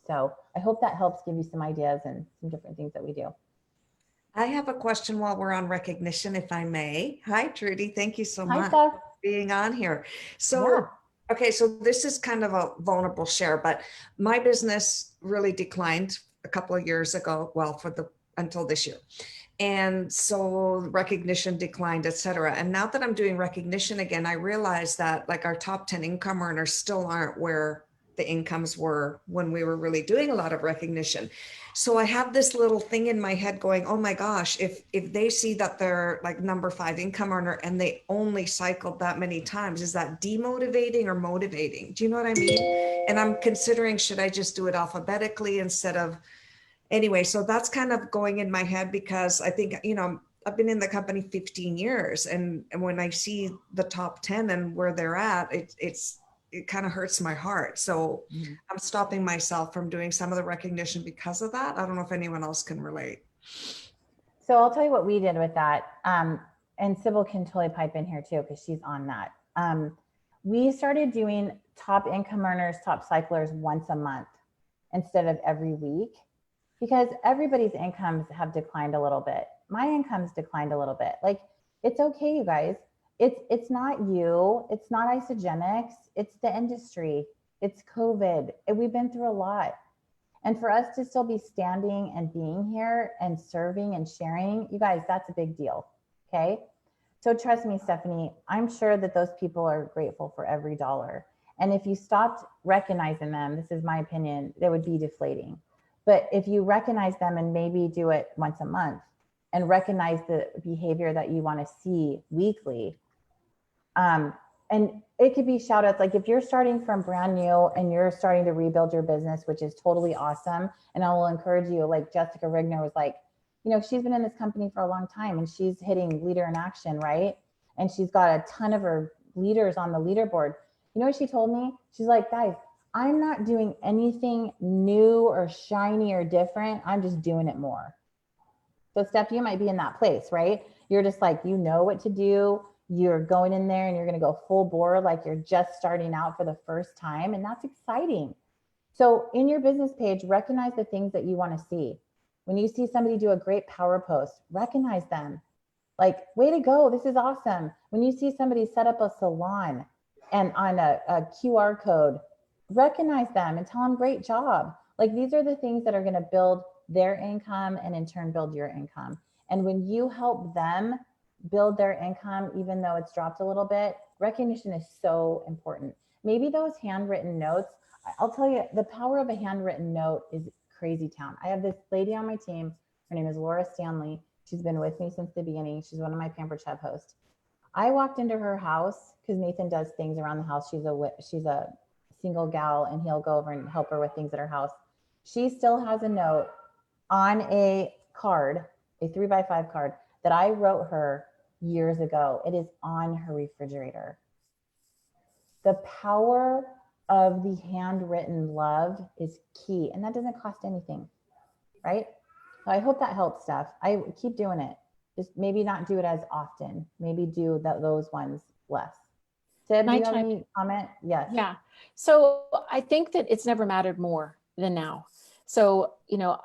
So I hope that helps give you some ideas and some different things that we do. I have a question while we're on recognition, if I may. Hi, Trudy. Thank you so much Steph. for being on here. So, okay, so this is kind of a vulnerable share, but my business really declined a couple of years ago, well, until this year. And so recognition declined, et cetera. And now that I'm doing recognition again, I realize that like our top 10 income earners still aren't where the incomes were when we were really doing a lot of recognition. So I have this little thing in my head going, oh my gosh, if they see that they're like number 5 income earner and they only cycled that many times, is that demotivating or motivating? Do you know what I mean? And I'm considering, should I just do it alphabetically instead of, anyway, so that's kind of going in my head because I think, you know, I've been in the company 15 years and when I see the top 10 and where they're at, it kind of hurts my heart. So I'm stopping myself from doing some of the recognition because of that. I don't know if anyone else can relate. So I'll tell you what we did with that. And Sybil can totally pipe in here too, because she's on that. We started doing top income earners, top cyclers once a month instead of every week, because everybody's incomes have declined a little bit. My income's declined a little bit. Like, it's okay, you guys. It's not you, it's not Isagenix, it's the industry, it's COVID. We've been through a lot. And for us to still be standing and being here and serving and sharing, you guys, that's a big deal, okay? So trust me, Stephanie, I'm sure that those people are grateful for every dollar. And if you stopped recognizing them, this is my opinion, they would be deflating. But if you recognize them and maybe do it once a month and recognize the behavior that you want to see weekly, and it could be shout outs. Like if you're starting from brand new and you're starting to rebuild your business, which is totally awesome. And I will encourage you, like Jessica Rigner was like, you know, she's been in this company for a long time and she's hitting leader in action, right? And she's got a ton of her leaders on the leaderboard. You know what she told me? She's like, guys, I'm not doing anything new or shiny or different. I'm just doing it more. So Steph, you might be in that place, right? You're just like, you know what to do. You're going in there and you're going to go full bore like you're just starting out for the first time. And that's exciting. So in your business page, recognize the things that you want to see. When you see somebody do a great power post, recognize them. Like, way to go, this is awesome. When you see somebody set up a salon and on a QR code, recognize them and tell them great job. Like, these are the things that are going to build their income and in turn build your income. And when you help them build their income, even though it's dropped a little bit, recognition is so important. Maybe those handwritten notes, I'll tell you, the power of a handwritten note is crazy town. I have this lady on my team. Her name is Laura Stanley. She's been with me since the beginning. She's one of my Pampered Chef hosts. I walked into her house because Nathan does things around the house. She's a single gal, and he'll go over and help her with things at her house. She still has a note on a card, a 3x5 card that I wrote her years ago. It is on her refrigerator. The power of the handwritten love is key, and that doesn't cost anything, right? So I hope that helps, Steph. I keep doing it. Just maybe not do it as often. Maybe do those ones less. Sib, do you have any comment? Yes. Yeah. So I think that it's never mattered more than now. So, you know,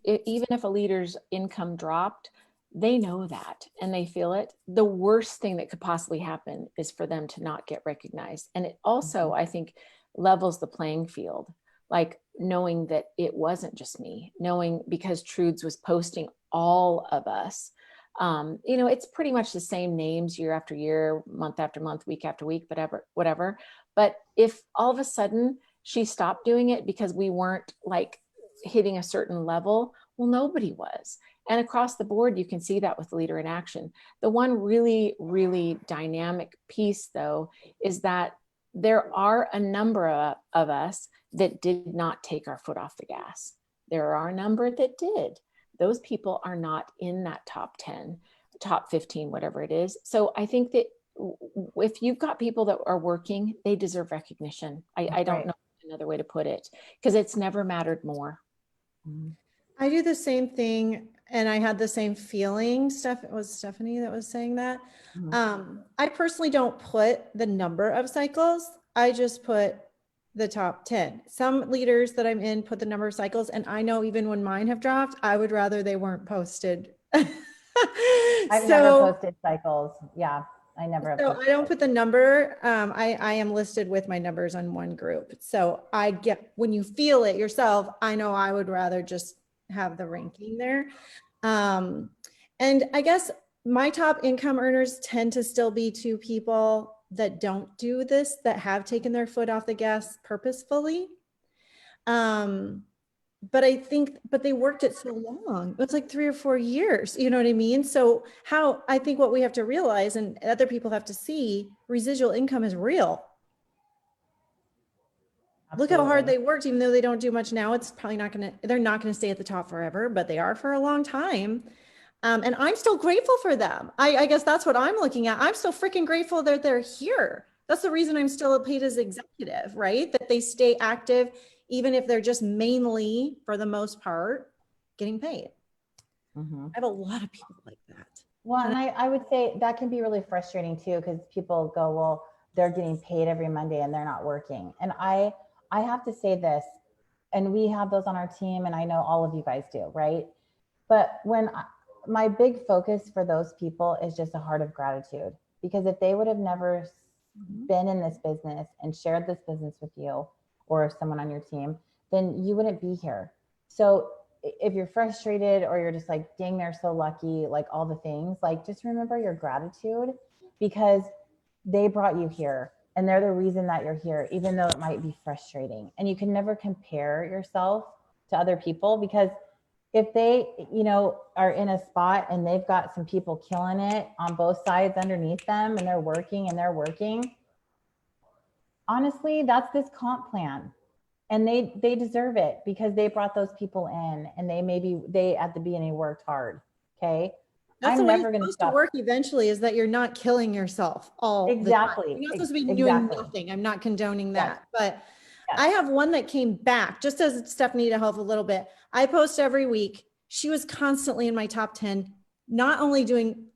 even if a leader's income dropped, they know that and they feel it. The worst thing that could possibly happen is for them to not get recognized. And it also, I think, levels the playing field, like knowing that it wasn't just me, knowing because Trudes was posting all of us. You know, it's pretty much the same names year after year, month after month, week after week, whatever. But if all of a sudden she stopped doing it because we weren't like hitting a certain level, well, nobody was. And across the board, you can see that with Leader in Action. The one really, really dynamic piece, though, is that there are a number of us that did not take our foot off the gas. There are a number that did. Those people are not in that top 10, top 15, whatever it is. So I think that if you've got people that are working, they deserve recognition. I don't know another way to put it, because it's never mattered more. I do the same thing, and I had the same feeling. It was Stephanie that was saying that. I personally don't put the number of cycles. I just put the top 10. Some leaders that I'm in put the number of cycles, and I know even when mine have dropped, I would rather they weren't posted. I've never posted cycles. Yeah, I never have. So I don't put the number. I am listed with my numbers on one group. So I get, when you feel it yourself, I know I would rather just have the ranking there. And I guess my top income earners tend to still be two people that don't do this, that have taken their foot off the gas purposefully. But they worked it so long. It's like 3 or 4 years, you know what I mean? So I think what we have to realize, and other people have to see, residual income is real. Absolutely. Look how hard they worked, even though they don't do much now. It's probably they're not going to stay at the top forever, but they are for a long time. And I'm still grateful for them. I guess that's what I'm looking at. I'm still freaking grateful that they're here. That's the reason I'm still paid as executive, right? That they stay active, even if they're just mainly, for the most part, getting paid. I have a lot of people like that. Well, and I would say that can be really frustrating too, because people go, well, they're getting paid every Monday and they're not working. And I have to say this, and we have those on our team, and I know all of you guys do, right? But my big focus for those people is just a heart of gratitude, because if they would have never been in this business and shared this business with you or someone on your team, then you wouldn't be here. So if you're frustrated or you're just like, dang, they're so lucky, like all the things, like just remember your gratitude, because they brought you here and they're the reason that you're here, even though it might be frustrating. And you can never compare yourself to other people, because if they, are in a spot and they've got some people killing it on both sides underneath them and they're working, honestly, that's this comp plan. And they deserve it, because they brought those people in, and they at the beginning worked hard. Okay. That's I'm never going to work eventually, is that you're not killing yourself all exactly. the time. You're not supposed to be doing nothing. I'm not condoning that, but I have one that came back, just as Stephanie, to help a little bit. I post every week. She was constantly in my top 10, not only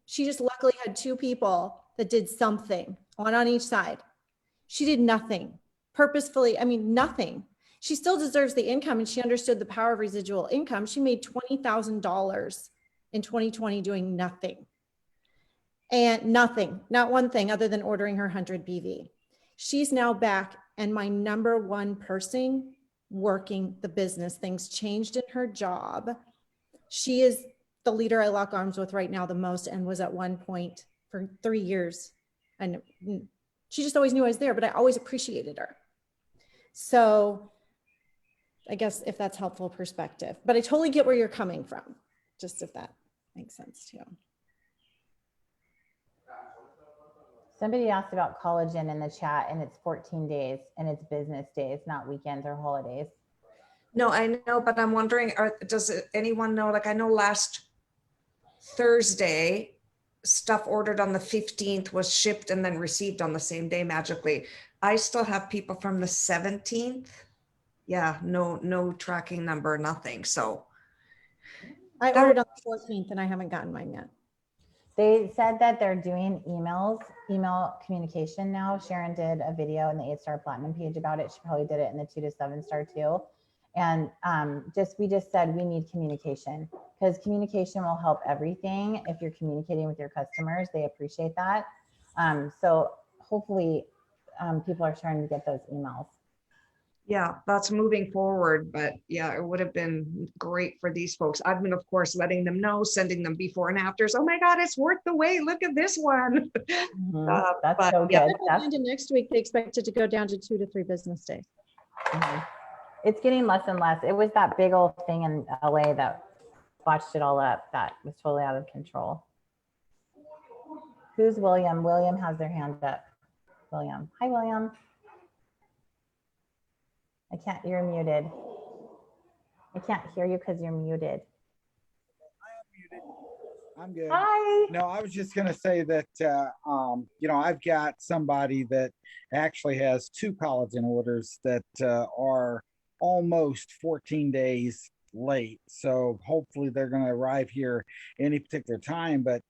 she just luckily had 2 people that did something, one on each side. She did nothing purposefully. I mean, nothing. she still deserves the income, and she understood the power of residual income. She made $20,000 in 2020 doing nothing. And nothing, not one thing other than ordering her 100 BV. She's now back and my number one person working the business. Things changed in her job. She is the leader I lock arms with right now the most, and was at one point for 3 years. And she just always knew I was there, but I always appreciated her. So I guess if that's helpful perspective, but I totally get where you're coming from, just if that makes sense to you. Somebody asked about collagen in the chat, and it's 14 days and it's business days, not weekends or holidays. No, I know, but I'm wondering, does anyone know, like I know last Thursday, stuff ordered on the 15th was shipped and then received on the same day magically. I still have people from the 17th. Yeah, no tracking number, nothing. So I ordered on the 14th and I haven't gotten mine yet. They said that they're doing email communication now. Sharon did a video in the 8-star platinum page about it. She probably did it in the 2 to 7-star too. And we just said we need communication, because communication will help everything. If you're communicating with your customers, they appreciate that. So hopefully people are starting to get those emails. yeah, that's moving forward, but yeah, it would have been great for these folks. I've been, of course, letting them know, sending them before and afters. Oh my God, it's worth the wait. Look at this one. That's so yeah. good. By the end of next week, they expect it to go down to 2 to 3 business days. It's getting less and less. It was that big old thing in LA that botched it all up. That was totally out of control. Who's William? William has their hand up. William. Hi, William. You're muted. I can't hear you because you're muted. I'm good. Hi. No, I was just going to say that, I've got somebody that actually has 2 collagen orders that are almost 14 days late. So hopefully they're going to arrive here any particular time. But,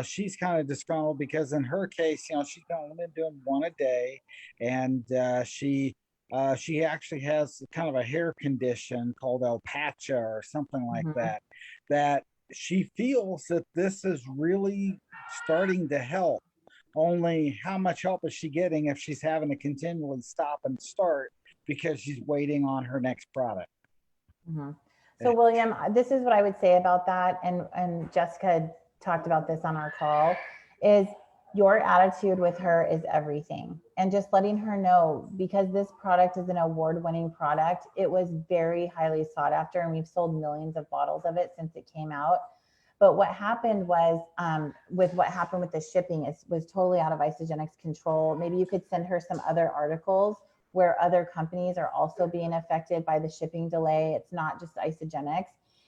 she's kind of disgruntled because in her case, she's only been doing 1 a day. And she actually has kind of a hair condition called alopecia or something like that she feels that this is really starting to help. Only how much help is she getting if she's having to continually stop and start because she's waiting on her next product? So William, this is what I would say about that. And Jessica had talked about this on our call, is your attitude with her is everything. And just letting her know, because this product is an award-winning product, it was very highly sought after, and we've sold millions of bottles of it since it came out. But what happened was, with the shipping, it was totally out of Isagenix control. Maybe you could send her some other articles where other companies are also being affected by the shipping delay. It's not just Isagenix.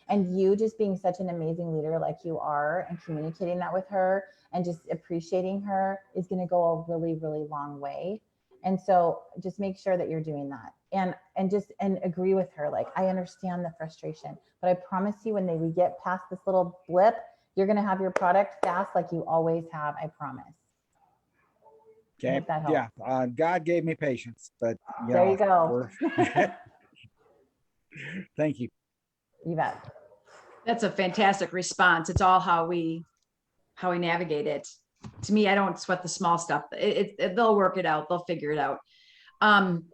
And you just being such an amazing leader like you are, and communicating that with her and just appreciating her is going to go a really, really long way. And so just make sure that you're doing that, and agree with her. Like, I understand the frustration, but I promise you, when we get past this little blip, you're going to have your product fast like you always have. I promise. Okay. Yeah. God gave me patience, but there you go. Thank you. You bet. That's a fantastic response. It's all how we navigate it. To me, I don't sweat the small stuff. They'll work it out. They'll figure it out. I'm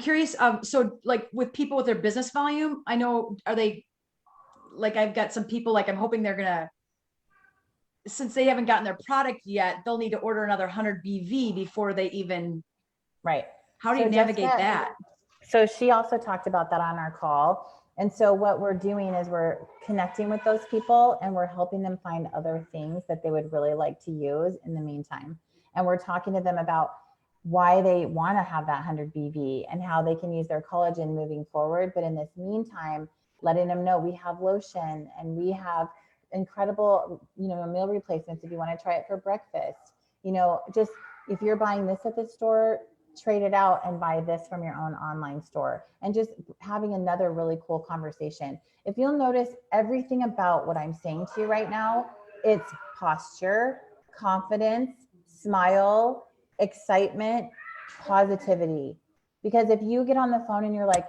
curious. So like with people with their business volume, I know, are they, like, I've got some people, like, I'm hoping they're going to, since they haven't gotten their product yet, they'll need to order another 100 BV before they even. Right. How do you navigate that? So she also talked about that on our call. And so what we're doing is we're connecting with those people, and we're helping them find other things that they would really like to use in the meantime. And we're talking to them about why they want to have that 100 BV and how they can use their collagen moving forward. But in this meantime, letting them know we have lotion and we have incredible, meal replacements if you want to try it for breakfast. Just if you're buying this at the store, trade it out and buy this from your own online store, and just having another really cool conversation. If you'll notice, everything about what I'm saying to you right now, it's posture, confidence, smile, excitement, positivity, Because if you get on the phone and you're like,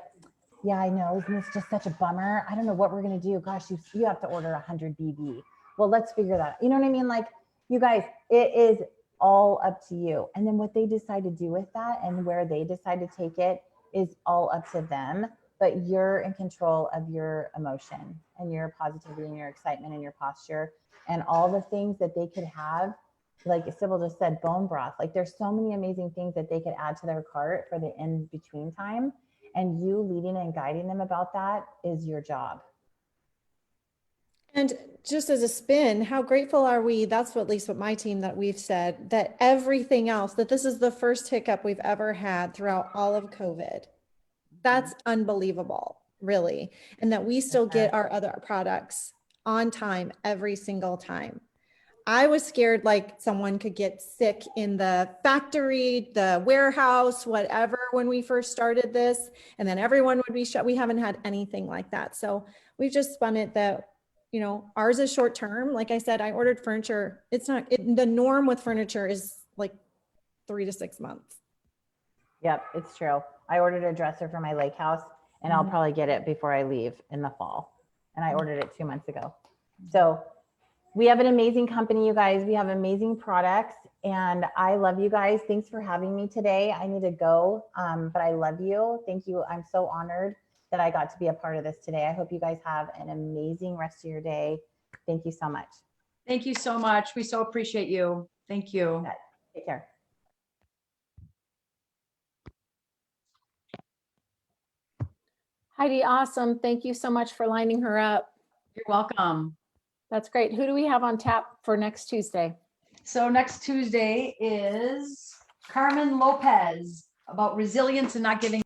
yeah, I know, isn't this just such a bummer? I don't know what we're going to do. Gosh, you have to order 100 BB. Well, let's figure that out. You know what I mean? Like, you guys, it is all up to you. And then what they decide to do with that and where they decide to take it is all up to them. But you're in control of your emotion and your positivity and your excitement and your posture and all the things that they could have. Like Sybil just said, bone broth. Like, there's so many amazing things that they could add to their cart for the in-between time. And you leading and guiding them about that is your job. And just as a spin, how grateful are we? That's what, at least what my team, that we've said that everything else, that this is the first hiccup we've ever had throughout all of COVID. That's unbelievable, really. And that we still get our other products on time every single time. I was scared like someone could get sick in the factory, the warehouse, whatever, when we first started this, and then everyone would be shut. We haven't had anything like that. So we've just spun it that, you know, ours is short term. Like I said, I ordered furniture. It's not, the norm with furniture is like 3 to 6 months. Yep, it's true. I ordered a dresser for my lake house and I'll probably get it before I leave in the fall. And I ordered it 2 months ago. So we have an amazing company, you guys. We have amazing products and I love you guys. Thanks for having me today. I need to go, but I love you. Thank you. I'm so honored that I got to be a part of this today. I hope you guys have an amazing rest of your day. Thank you so much. Thank you so much. We so appreciate you. Thank you. Take care. Heidi, awesome. Thank you so much for lining her up. You're welcome. That's great. Who do we have on tap for next Tuesday? So next Tuesday is Carmen Lopez about resilience and not giving